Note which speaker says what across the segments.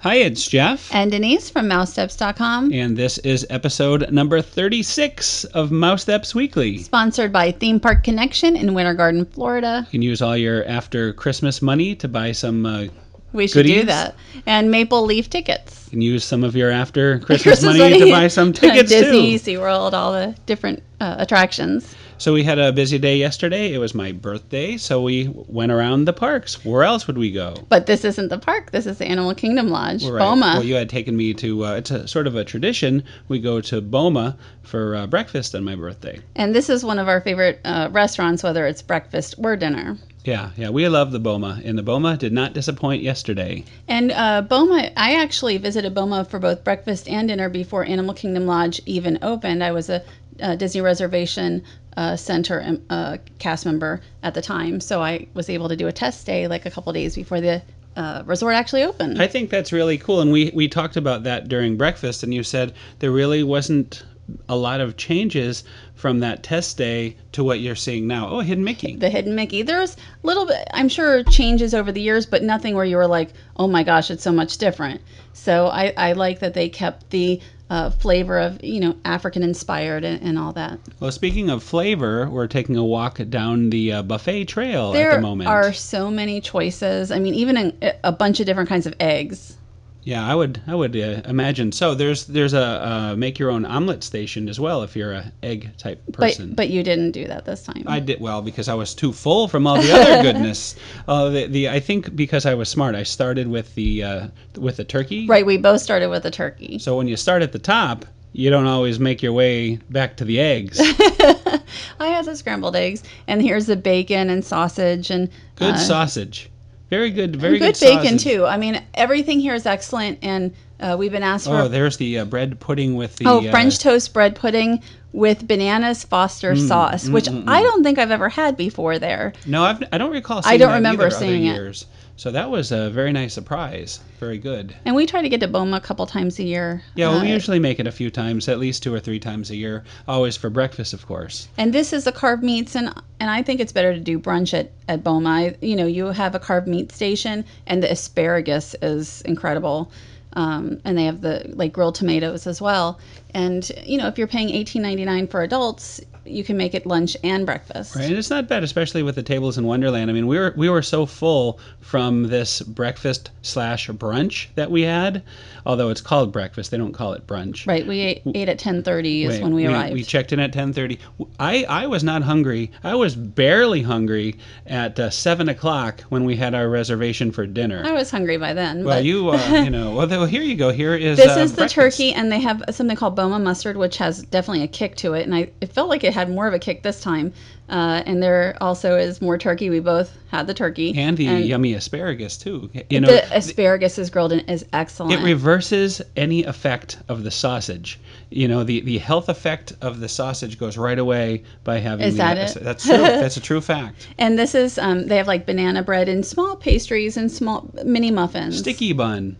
Speaker 1: Hi, it's Jeff.
Speaker 2: And Denise from MouseSteps.com.
Speaker 1: And this is episode number 36 of MouseSteps Weekly.
Speaker 2: Sponsored by Theme Park Connection in Winter Garden, Florida.
Speaker 1: You can use all your after Christmas money to buy some
Speaker 2: We should
Speaker 1: goodies.
Speaker 2: do that. And Maple Leaf tickets.
Speaker 1: You can use some of your after Christmas money to buy some tickets
Speaker 2: Disney,
Speaker 1: too.
Speaker 2: SeaWorld, all the different attractions.
Speaker 1: So we had a busy day yesterday. It was my birthday, so we went around the parks. Where else would we go?
Speaker 2: But this isn't the park. This is the Animal Kingdom Lodge,
Speaker 1: Right.
Speaker 2: Boma.
Speaker 1: Well, you had taken me to, it's a sort of a tradition. We go to Boma for breakfast on my birthday.
Speaker 2: And this is one of our favorite restaurants, whether it's breakfast or dinner.
Speaker 1: Yeah, we love the Boma, and the Boma did not disappoint yesterday.
Speaker 2: And Boma, I actually visited Boma for both breakfast and dinner before Animal Kingdom Lodge even opened. I was a Disney Reservation Center cast member at the time, so I was able to do a test day like a couple days before the resort actually opened.
Speaker 1: I think that's really cool, and we talked about that during breakfast, and you said there really wasn't a lot of changes from that test day to what you're seeing now. Oh, Hidden Mickey.
Speaker 2: The Hidden Mickey. There's a little bit, I'm sure, changes over the years, but nothing where you were like, oh my gosh, it's so much different. So I like that they kept the flavor of, African inspired and all that.
Speaker 1: Well, speaking of flavor, we're taking a walk down the buffet trail at the moment.
Speaker 2: There are so many choices. I mean, even a bunch of different kinds of eggs.
Speaker 1: Yeah, I would imagine so. There's a make your own omelet station as well if you're a egg type person.
Speaker 2: But you didn't do that this time.
Speaker 1: I did, well, because I was too full from all the other goodness. I think because I was smart, I started with the turkey.
Speaker 2: Right, we both started with the turkey.
Speaker 1: So when you start at the top, you don't always make your way back to the eggs.
Speaker 2: I had the scrambled eggs, and here's the bacon and sausage and
Speaker 1: good sausage. Very good
Speaker 2: bacon
Speaker 1: sausage.
Speaker 2: too. I mean, everything here is excellent, and we've been asked for.
Speaker 1: Oh, there's the bread pudding with the.
Speaker 2: French toast bread pudding with bananas Foster sauce, which I don't think I've ever had before there.
Speaker 1: No, I don't recall seeing
Speaker 2: I don't
Speaker 1: that
Speaker 2: remember
Speaker 1: either
Speaker 2: seeing
Speaker 1: other
Speaker 2: it.
Speaker 1: years. So that was a very nice surprise. Very good.
Speaker 2: And we try to get to Boma a couple times a year.
Speaker 1: Yeah, well, we usually make it a few times, at least 2 or 3 times a year, always for breakfast, of course.
Speaker 2: And this is the carved meats, and I think it's better to do brunch at Boma. You have a carved meat station, and the asparagus is incredible. And they have the grilled tomatoes as well. And if you're paying $18.99 for adults, you can make it lunch and breakfast.
Speaker 1: Right, and it's not bad, especially with the tables in Wonderland. I mean, we were so full from this breakfast/brunch that we had. Although it's called breakfast, they don't call it brunch.
Speaker 2: Right, we ate at 10:30 is when we arrived.
Speaker 1: We checked in at 10:30. I was not hungry. I was barely hungry at 7 o'clock when we had our reservation for dinner.
Speaker 2: I was hungry by then.
Speaker 1: Well,
Speaker 2: but
Speaker 1: well, here you go. Here is
Speaker 2: this is the
Speaker 1: breakfast.
Speaker 2: turkey, and they have something called Boma mustard, which has definitely a kick to it, and it felt like it had more of a kick this time. And there also is more turkey. We both had the turkey.
Speaker 1: And the yummy asparagus, too.
Speaker 2: The asparagus is grilled and is excellent.
Speaker 1: It reverses any effect of the sausage. The health effect of the sausage goes right away by having
Speaker 2: Is that it?
Speaker 1: That's true. That's a true fact.
Speaker 2: And this is, they have banana bread and small pastries and small mini muffins.
Speaker 1: Sticky bun.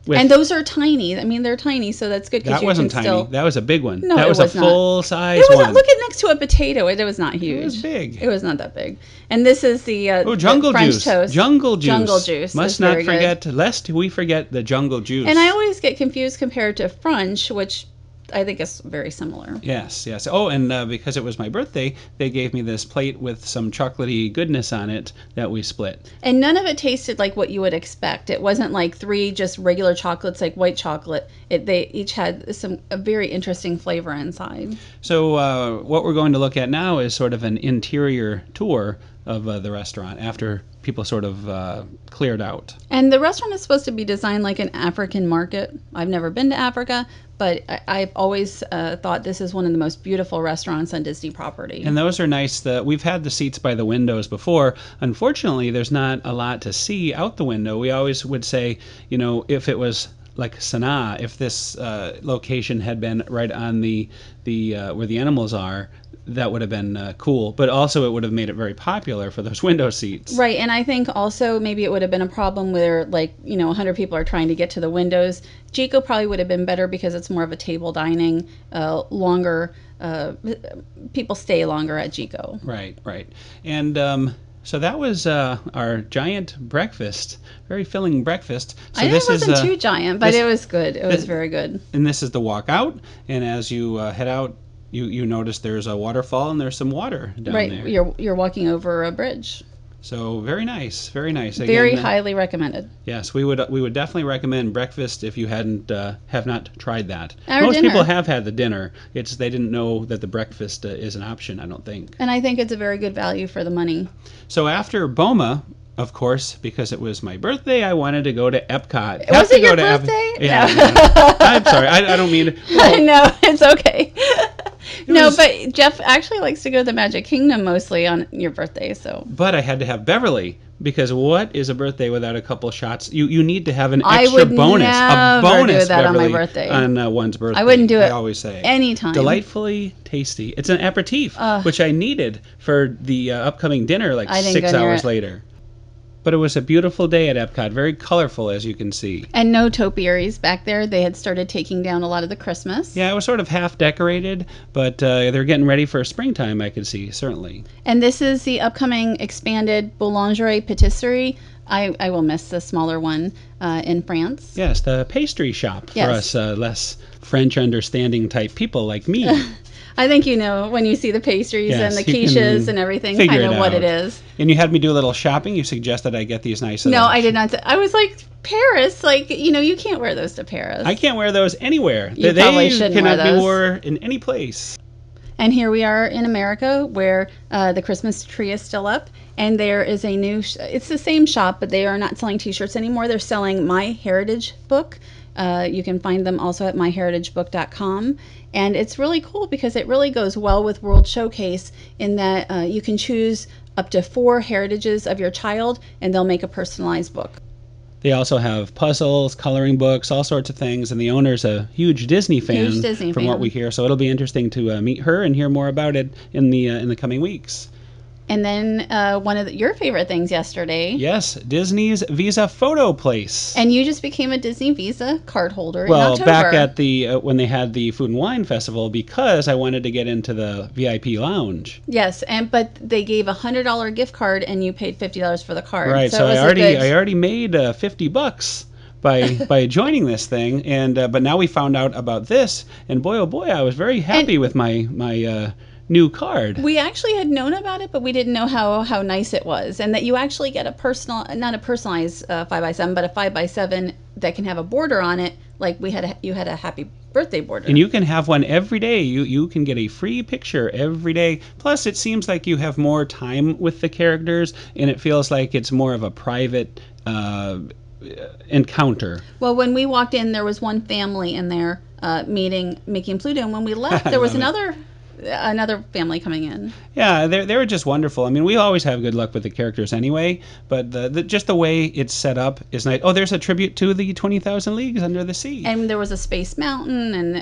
Speaker 2: And those are tiny. I mean, they're tiny, so that's good.
Speaker 1: That wasn't tiny. That was a big one.
Speaker 2: No,
Speaker 1: that was
Speaker 2: a
Speaker 1: full-size
Speaker 2: one.
Speaker 1: one.
Speaker 2: Look at next to a potato. It was not huge.
Speaker 1: It was big.
Speaker 2: It was not that big. And this is the
Speaker 1: jungle
Speaker 2: French
Speaker 1: juice.
Speaker 2: toast.
Speaker 1: Jungle juice.
Speaker 2: Jungle juice.
Speaker 1: Must not forget, lest we forget the jungle juice.
Speaker 2: And I always get confused compared to French, which I think is very similar.
Speaker 1: Yes. Oh, and because it was my birthday, they gave me this plate with some chocolatey goodness on it that we split.
Speaker 2: And none of it tasted like what you would expect. It wasn't like 3 just regular chocolates, like white chocolate. They each had a very interesting flavor inside.
Speaker 1: So what we're going to look at now is sort of an interior tour of the restaurant after people sort of cleared out.
Speaker 2: And the restaurant is supposed to be designed like an African market. I've never been to Africa, but I've always thought this is one of the most beautiful restaurants on Disney property.
Speaker 1: And those are nice. We've had the seats by the windows before. Unfortunately, there's not a lot to see out the window. We always would say, if it was like Sanaa, if this location had been right on the where the animals are, that would have been cool. But also it would have made it very popular for those window seats.
Speaker 2: Right, and I think also maybe it would have been a problem where 100 people are trying to get to the windows. Jiko probably would have been better because it's more of a table dining, longer. People stay longer at Jiko.
Speaker 1: Right. And So that was our giant breakfast, very filling breakfast. So
Speaker 2: I know it wasn't too giant, but it was good. It was very good.
Speaker 1: And this is the walk out. And as you head out, you notice there's a waterfall and there's some water down there.
Speaker 2: Right, you're walking over a bridge.
Speaker 1: So very nice, very nice. Again,
Speaker 2: very highly recommended.
Speaker 1: Yes, we would definitely recommend breakfast if you have not tried that.
Speaker 2: Our
Speaker 1: Most
Speaker 2: dinner.
Speaker 1: people have had the dinner. It's they didn't know that the breakfast is an option. I don't think.
Speaker 2: And I think it's a very good value for the money.
Speaker 1: So after Boma, of course, because it was my birthday, I wanted to go to Epcot.
Speaker 2: Was it your birthday?
Speaker 1: Yeah.
Speaker 2: No.
Speaker 1: I'm sorry. I don't mean.
Speaker 2: No, it's okay. But Jeff actually likes to go to the Magic Kingdom mostly on your birthday. So.
Speaker 1: But I had to have Beverly. Because what is a birthday without a couple shots? You need to have an extra
Speaker 2: I would
Speaker 1: bonus.
Speaker 2: Never
Speaker 1: a bonus
Speaker 2: do that
Speaker 1: Beverly,
Speaker 2: on my birthday.
Speaker 1: On one's birthday.
Speaker 2: I wouldn't do it.
Speaker 1: I always say
Speaker 2: anytime.
Speaker 1: Delightfully tasty. It's an aperitif, which I needed for the upcoming dinner, like 6 hours later. But it was a beautiful day at Epcot, very colorful, as you can see.
Speaker 2: And no topiaries back there. They had started taking down a lot of the Christmas.
Speaker 1: Yeah, it was sort of half decorated, but they're getting ready for springtime, I could see, certainly.
Speaker 2: And this is the upcoming expanded Boulangerie Patisserie. I will miss the smaller one in France.
Speaker 1: Yes, the pastry shop for us less French understanding type people like me.
Speaker 2: I think you know when you see the pastries and the quiches and everything, kind of what it is.
Speaker 1: And you had me do a little shopping. You suggested I get these nice.
Speaker 2: No, I did not. I was like, Paris, like, you can't wear those to Paris.
Speaker 1: I can't wear those anywhere.
Speaker 2: You probably shouldn't wear those.
Speaker 1: They cannot be worn in any place.
Speaker 2: And here we are in America where the Christmas tree is still up. And there is a new, it's the same shop, but they are not selling t-shirts anymore. They're selling My Heritage book. You can find them also at myheritagebook.com. And it's really cool because it really goes well with World Showcase in that you can choose up to 4 heritages of your child and they'll make a personalized book.
Speaker 1: They also have puzzles, coloring books, all sorts of things. And the owner's a huge Disney fan from what we hear. So it'll be interesting to meet her and hear more about it in the coming weeks.
Speaker 2: And then one of your favorite things yesterday.
Speaker 1: Yes, Disney's Visa Photo Place.
Speaker 2: And you just became a Disney Visa card holder in October.
Speaker 1: Back at the when they had the Food and Wine Festival because I wanted to get into the VIP lounge.
Speaker 2: Yes, but they gave a $100 gift card and you paid $50 for the card.
Speaker 1: Right, so I already made $50 by joining this thing, and but now we found out about this, and boy oh boy, I was very happy with my new card.
Speaker 2: We actually had known about it, but we didn't know how nice it was, and that you actually get not a personalized 5x7, but a 5x7 that can have a border on it, like you had a happy birthday border.
Speaker 1: And you can have one every day. You can get a free picture every day. Plus, it seems like you have more time with the characters, and it feels like it's more of a private encounter.
Speaker 2: Well, when we walked in, there was one family in there meeting Mickey and Pluto, and when we left, there was another family coming in.
Speaker 1: Yeah, they were just wonderful. I mean, we always have good luck with the characters anyway, but just the way it's set up is nice. Oh, there's a tribute to the 20,000 Leagues Under the Sea.
Speaker 2: And there was a space mountain, and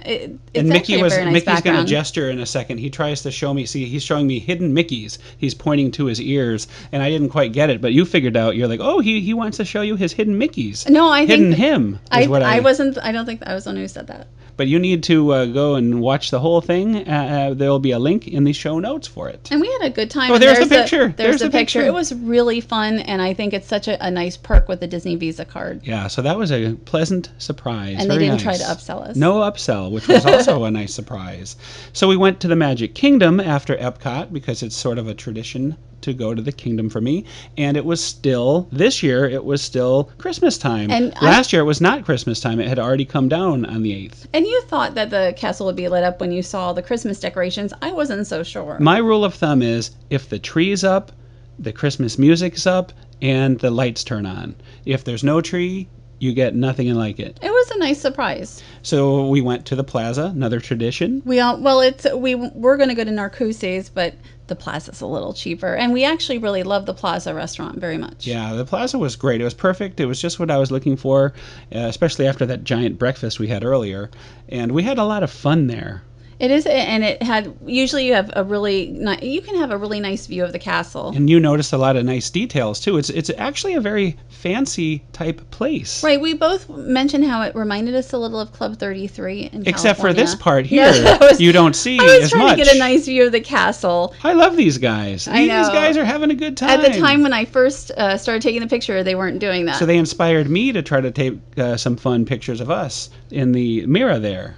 Speaker 2: it's
Speaker 1: Mickey
Speaker 2: actually a very nice
Speaker 1: Mickey's
Speaker 2: background.
Speaker 1: going to gesture in a second. He tries to show me. See, he's showing me hidden Mickeys. He's pointing to his ears, and I didn't quite get it, but you figured out. You're like, oh, he wants to show you his hidden Mickeys.
Speaker 2: No, I
Speaker 1: hidden
Speaker 2: think
Speaker 1: him.
Speaker 2: I wasn't. I don't think I was the one who said that.
Speaker 1: But you need to go and watch the whole thing. There'll be a link in the show notes for it.
Speaker 2: And we had a good time.
Speaker 1: Oh, there's the picture.
Speaker 2: There's the picture. It was really fun, and I think it's such a nice perk with the Disney Visa card.
Speaker 1: Yeah, so that was a pleasant surprise.
Speaker 2: And
Speaker 1: Very
Speaker 2: they didn't
Speaker 1: nice.
Speaker 2: try to upsell us.
Speaker 1: No upsell, which was also a nice surprise. So we went to the Magic Kingdom after Epcot because it's sort of a tradition to go to the kingdom for me, and this year it was still Christmas time. And last year it was not Christmas time. It had already come down on the 8th.
Speaker 2: And you thought that the castle would be lit up when you saw the Christmas decorations. I wasn't so sure.
Speaker 1: My rule of thumb is if the tree's up, the Christmas music's up, and the lights turn on. If there's no tree, you get nothing like it.
Speaker 2: It was a nice surprise.
Speaker 1: So we went to the Plaza, another tradition.
Speaker 2: We were going to go to Narcoossee's, but the Plaza's a little cheaper, and we actually really love the Plaza Restaurant very much.
Speaker 1: Yeah, the Plaza was great. It was perfect. It was just what I was looking for, especially after that giant breakfast we had earlier, and we had a lot of fun there.
Speaker 2: It is, and it had, usually you have a really, you can have a really nice view of the castle.
Speaker 1: And you noticed a lot of nice details, too. It's actually a very fancy type place.
Speaker 2: Right, we both mentioned how it reminded us a little of Club 33 in California.
Speaker 1: Except for this part here, you don't see as much.
Speaker 2: I was trying to get a nice view of the castle.
Speaker 1: I love these guys.
Speaker 2: I know.
Speaker 1: These guys are having a good time.
Speaker 2: At the time when I first started taking the picture, they weren't doing that.
Speaker 1: So they inspired me to try to take some fun pictures of us in the mirror there.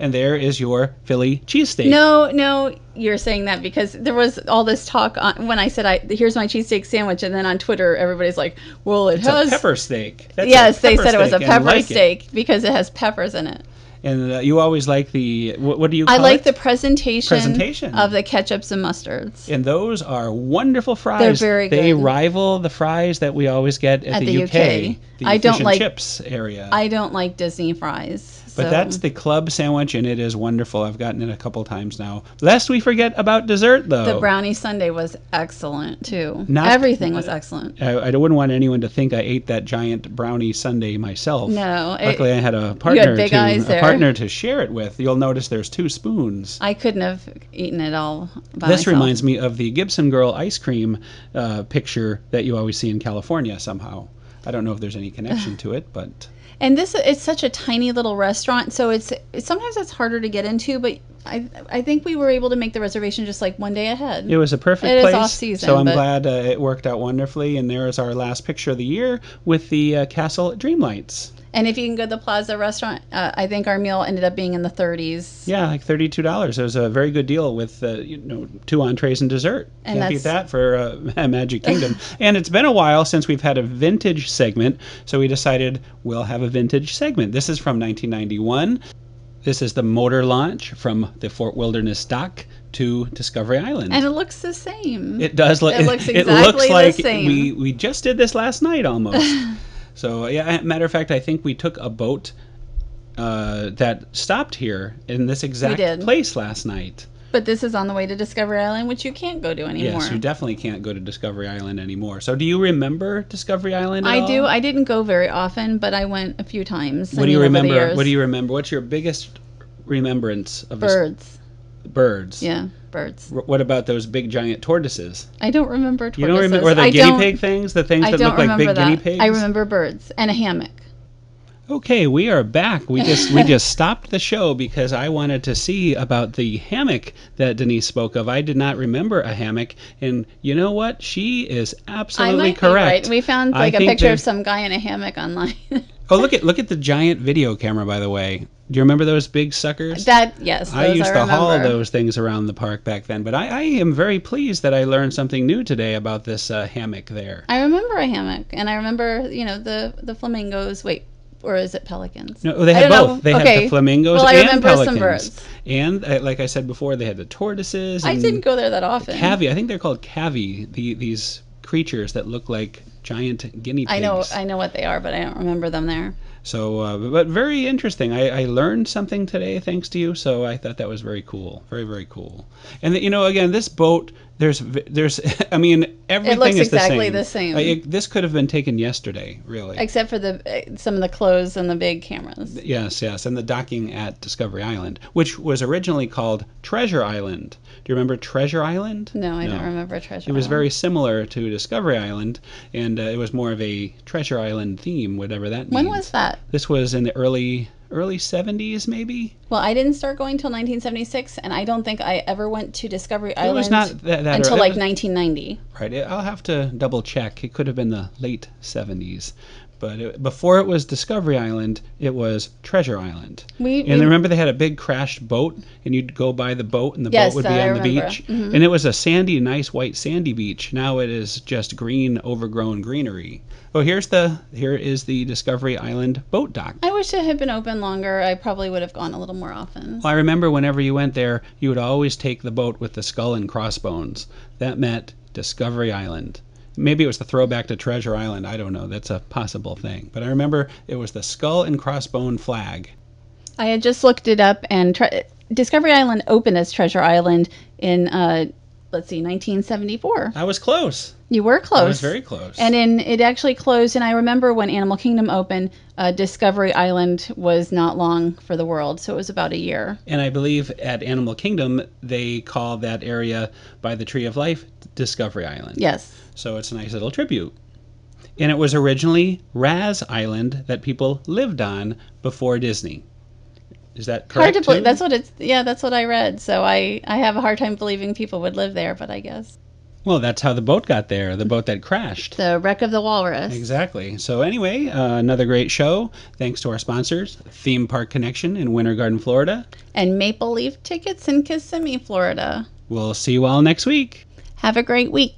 Speaker 1: And there is your Philly cheesesteak.
Speaker 2: No, you're saying that because there was all this talk when I said, here's my cheesesteak sandwich, and then on Twitter, everybody's like, well, it's
Speaker 1: a pepper steak.
Speaker 2: Yes, they said it was a pepper steak because it has peppers in it.
Speaker 1: And you always like the, what do you call it?
Speaker 2: I like the presentation of the ketchups and mustards.
Speaker 1: And those are wonderful fries.
Speaker 2: They're very good.
Speaker 1: They rival the fries that we always get at the UK. The
Speaker 2: I don't
Speaker 1: fish
Speaker 2: like
Speaker 1: and chips area.
Speaker 2: I don't like Disney fries.
Speaker 1: But that's the club sandwich, and it is wonderful. I've gotten it a couple times now. Lest we forget about dessert, though.
Speaker 2: The brownie sundae was excellent, too. Everything was excellent.
Speaker 1: I wouldn't want anyone to think I ate that giant brownie sundae myself.
Speaker 2: No.
Speaker 1: Luckily, I had a partner to share it with. You'll notice there's 2 spoons.
Speaker 2: I couldn't have eaten it all by
Speaker 1: This
Speaker 2: myself.
Speaker 1: reminds me of the Gibson Girl ice cream picture that you always see in California somehow. I don't know if there's any connection to it, but...
Speaker 2: And it's such a tiny little restaurant, so sometimes it's harder to get into, but I think we were able to make the reservation just like one day ahead.
Speaker 1: It was a perfect place.
Speaker 2: It is off-season.
Speaker 1: So I'm glad it worked out wonderfully, and there is our last picture of the year with the castle Dreamlights.
Speaker 2: And if you can go to the Plaza Restaurant, I think our meal ended up being in the 30s.
Speaker 1: Yeah, like $32. It was a very good deal with 2 entrees and dessert.
Speaker 2: And
Speaker 1: Can't beat that for Magic Kingdom. And it's been a while since we've had a vintage segment, so we decided we'll have a vintage segment. This is from 1991. This is the motor launch from the Fort Wilderness dock to Discovery Island.
Speaker 2: And it looks the same.
Speaker 1: It does look.
Speaker 2: It looks exactly
Speaker 1: it looks like
Speaker 2: the same.
Speaker 1: We just did this last night almost. So, yeah, matter of fact, I think we took a boat that stopped here in this exact place last night.
Speaker 2: But this is on the way to Discovery Island, which you can't go to anymore.
Speaker 1: Yes, you definitely can't go to Discovery Island anymore. So do you remember Discovery Island at all?
Speaker 2: I do. I didn't go very often, but I went a few times.
Speaker 1: What do you remember? What do you remember? What's your biggest remembrance of
Speaker 2: birds?
Speaker 1: Birds.
Speaker 2: Yeah, birds.
Speaker 1: What about those big giant tortoises?
Speaker 2: I don't remember tortoises.
Speaker 1: You don't remember the guinea pig things? The things that look like big guinea pigs?
Speaker 2: I remember birds and a hammock.
Speaker 1: Okay, we are back. We just stopped the show because I wanted to see about the hammock that Denise spoke of. I did not remember a hammock, and you know what? She is absolutely correct.
Speaker 2: Be right. We found a picture of some guy in a hammock online.
Speaker 1: Oh, look at the giant video camera, by the way. Do you remember those big suckers?
Speaker 2: Yes,
Speaker 1: I used to haul those things around the park back then, but I am very pleased that I learned something new today about this hammock there.
Speaker 2: I remember a hammock, and I remember, the flamingos. Wait, or is it pelicans?
Speaker 1: No, they had both. They had the flamingos and pelicans.
Speaker 2: Well, I remember some birds.
Speaker 1: And like I said before, they had the tortoises.
Speaker 2: I didn't go there that often.
Speaker 1: Cavy. I think they're called cavy. These creatures that look like giant guinea pigs.
Speaker 2: I know what they are, but I don't remember them there.
Speaker 1: So, but very interesting. I learned something today thanks to you, so I thought that was very cool. Very, very cool. And, again, this boat, there's I mean, everything
Speaker 2: looks
Speaker 1: is
Speaker 2: exactly the same.
Speaker 1: This could have been taken yesterday, really.
Speaker 2: Except for some of the clothes and the big cameras.
Speaker 1: Yes, and the docking at Discovery Island, which was originally called Treasure Island. Do you remember Treasure Island?
Speaker 2: No, I don't remember Treasure Island.
Speaker 1: It was very similar to Discovery Island, and it was more of a Treasure Island theme, whatever that means.
Speaker 2: When was that?
Speaker 1: This was in the early 70s, maybe?
Speaker 2: Well, I didn't start going till 1976, and I don't think I ever went to Discovery Island
Speaker 1: was not that
Speaker 2: until 1990.
Speaker 1: Right. I'll have to double check. It could have been the late 70s. But before it was Discovery Island, it was Treasure Island. And remember they had a big crashed boat, and you'd go by the boat, and the boat would be on the beach.
Speaker 2: Mm-hmm.
Speaker 1: And it was a nice white sandy beach. Now it is just green, overgrown greenery. Oh, here is the Discovery Island boat dock.
Speaker 2: I wish it had been open longer. I probably would have gone a little more often.
Speaker 1: Well, I remember whenever you went there, you would always take the boat with the skull and crossbones. That meant Discovery Island. Maybe it was the throwback to Treasure Island. I don't know. That's a possible thing. But I remember it was the skull and crossbone flag.
Speaker 2: I had just looked it up, and Discovery Island opened as Treasure Island in, 1974.
Speaker 1: I was close.
Speaker 2: You were close.
Speaker 1: I was very close.
Speaker 2: And it actually closed. And I remember when Animal Kingdom opened, Discovery Island was not long for the world, so it was about a year.
Speaker 1: And I believe at Animal Kingdom they call that area by the Tree of Life Discovery Island.
Speaker 2: Yes.
Speaker 1: So it's a nice little tribute. And it was originally Raz Island that people lived on before Disney. Is that correct?
Speaker 2: Hard to believe. That's what it's. Yeah, that's what I read. So I have a hard time believing people would live there, but I guess.
Speaker 1: Well, that's how the boat got there, the boat that crashed.
Speaker 2: The wreck of the Walrus.
Speaker 1: Exactly. So anyway, another great show. Thanks to our sponsors, Theme Park Connection in Winter Garden, Florida.
Speaker 2: And Maple Leaf Tickets in Kissimmee, Florida.
Speaker 1: We'll see you all next week.
Speaker 2: Have a great week.